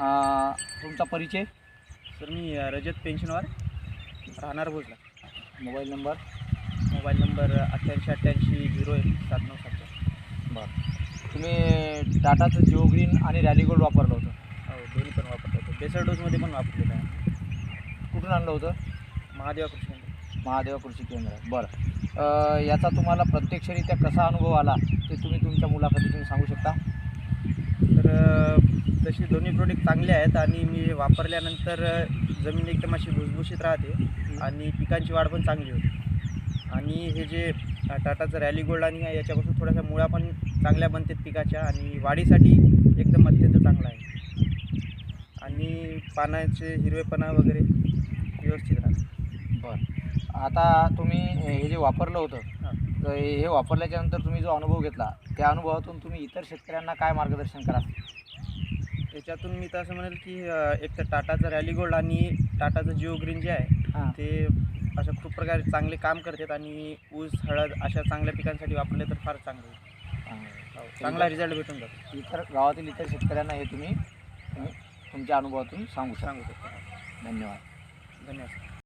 तुमचा परिचय? सर मी रजत पेन्शनवर राहणार Bhojla. Mobile number? Mobile number 8888017974. बरं. तुम्ही टाटाचं जिओ ग्रीन आणि रॅली गोल्ड वापरलं होतं? हो, दोन्ही पण वापरतो होतो. बेसर डोसमध्ये पण वापरलेलं आहे. कुठून आणलं होतं? महादेवा कृषी केंद्र. महादेवा कृषी केंद्र. बरं. याचा तुम्हाला प्रत्यक्षरित्या कसा अनुभव आला ते तुम्ही तुमच्या मुलाखतीतून सांगू शकता? तर तशी दोन्ही प्रोडक्ट चांगले आहेत आणि मी वापरल्यानंतर जमीन एकदम अशी भुसभुशीत राहते आणि पिकांची वाढ पण चांगली होते. आणि हे जे टाटाचं रॅली गोल्ड आणि याच्यापासून थोड्याशा मुळा पण चांगल्या बनतात पिकाच्या आणि वाढीसाठी एकदम अत्यंत चांगला आहे. आणि पानाचे हिरवेपणा वगैरे व्यवस्थित राहते. बरं. आता तुम्ही हे जे वापरलं होतं, तर हे वापरल्याच्यानंतर तुम्ही जो अनुभव घेतला त्या अनुभवातून तुम्ही इतर शेतकऱ्यांना काय मार्गदर्शन कराल? त्याच्यातून मी तर असं म्हणेल की एक तर टाटाचं रॅली गोल्ड आणि टाटाचं जिओ ग्रीन जे आहे ते अशा खूप प्रकारे चांगले काम करतात आणि ऊस, हळद अशा चांगल्या पिकांसाठी वापरले तर फार चांगले होईल. चांगला रिझल्ट भेटून जातो. इतर गावातील इतर शेतकऱ्यांना हे तुम्ही तुमच्या अनुभवातून सांगू शकता. धन्यवाद. धन्यवाद.